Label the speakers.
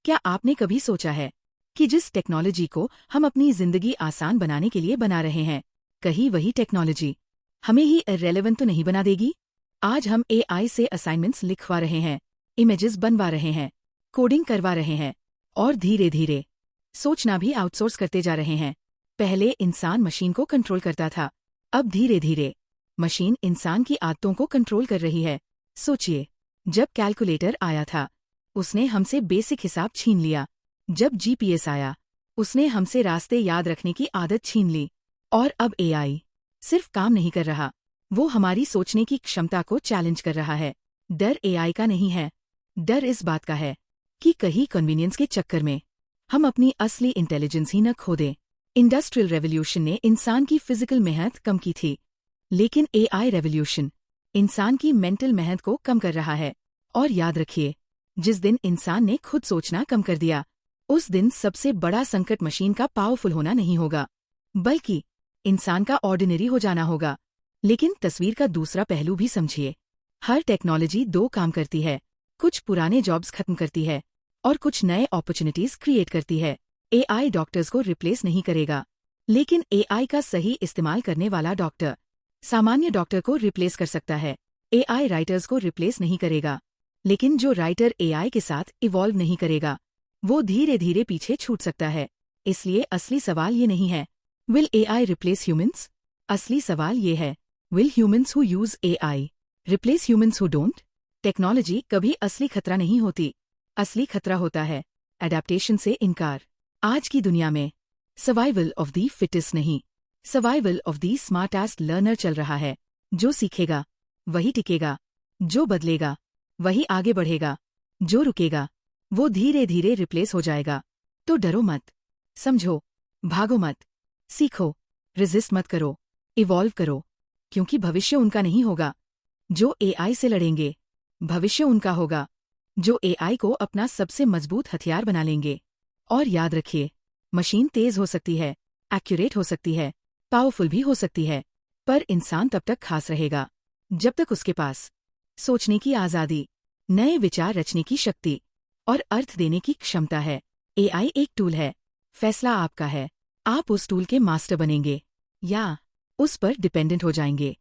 Speaker 1: क्या आपने कभी सोचा है कि जिस टेक्नोलॉजी को हम अपनी जिंदगी आसान बनाने के लिए बना रहे हैं, कहीं वही टेक्नोलॉजी हमें ही इररेलेवेंट तो नहीं बना देगी? आज हम एआई से असाइनमेंट्स लिखवा रहे हैं, इमेजेस बनवा रहे हैं, कोडिंग करवा रहे हैं और धीरे धीरे सोचना भी आउटसोर्स करते जा रहे हैं। पहले इंसान मशीन को कंट्रोल करता था, अब धीरे धीरे मशीन इंसान की आदतों को कंट्रोल कर रही है। सोचिए, जब कैलकुलेटर आया था उसने हमसे बेसिक हिसाब छीन लिया। जब जीपीएस आया उसने हमसे रास्ते याद रखने की आदत छीन ली। और अब एआई सिर्फ काम नहीं कर रहा, वो हमारी सोचने की क्षमता को चैलेंज कर रहा है। डर एआई का नहीं है, डर इस बात का है कि कहीं कन्वीनियंस के चक्कर में हम अपनी असली इंटेलिजेंस ही न खो दें। इंडस्ट्रियल रेवोल्यूशन ने इंसान की फिजिकल मेहनत कम की थी, लेकिन एआई रेवोल्यूशन इंसान की मेंटल मेहनत को कम कर रहा है। और याद रखिए, जिस दिन इंसान ने खुद सोचना कम कर दिया, उस दिन सबसे बड़ा संकट मशीन का पावरफुल होना नहीं होगा, बल्कि इंसान का ऑर्डिनरी हो जाना होगा। लेकिन तस्वीर का दूसरा पहलू भी समझिए। हर टेक्नोलॉजी दो काम करती है, कुछ पुराने जॉब्स खत्म करती है और कुछ नए अपॉर्चुनिटीज क्रिएट करती है। एआई डॉक्टर्स को रिप्लेस नहीं करेगा, लेकिन एआई का सही इस्तेमाल करने वाला डॉक्टर सामान्य डॉक्टर को रिप्लेस कर सकता है। एआई राइटर्स को रिप्लेस नहीं करेगा, लेकिन जो राइटर एआई के साथ इवॉल्व नहीं करेगा, वो धीरे धीरे पीछे छूट सकता है। इसलिए असली सवाल ये नहीं है, विल एआई रिप्लेस ह्यूमंस? असली सवाल ये है, will humans who use AI replace humans who don't? Technology कभी असली खतरा नहीं होती, असली खतरा होता है एडेप्टेशन से इनकार। आज की दुनिया में सर्वाइवल ऑफ द फिटेस्ट नहीं, survival of the smartest learner चल रहा है। जो सीखेगा वही टिकेगा, जो बदलेगा वही आगे बढ़ेगा, जो रुकेगा वो धीरे धीरे रिप्लेस हो जाएगा। तो डरो मत, समझो, भागो मत, सीखो, रेजिस्ट मत करो, इवॉल्व करो, क्योंकि भविष्य उनका नहीं होगा जो एआई से लड़ेंगे, भविष्य उनका होगा जो एआई को अपना सबसे मजबूत हथियार बना लेंगे। और याद रखिए, मशीन तेज हो सकती है, एक्यूरेट हो सकती है, पावरफुल भी हो सकती है, पर इंसान तब तक खास रहेगा जब तक उसके पास सोचने की आज़ादी, नए विचार रचने की शक्ति और अर्थ देने की क्षमता है। एआई एक टूल है, फैसला आपका है। आप उस टूल के मास्टर बनेंगे या उस पर डिपेंडेंट हो जाएंगे।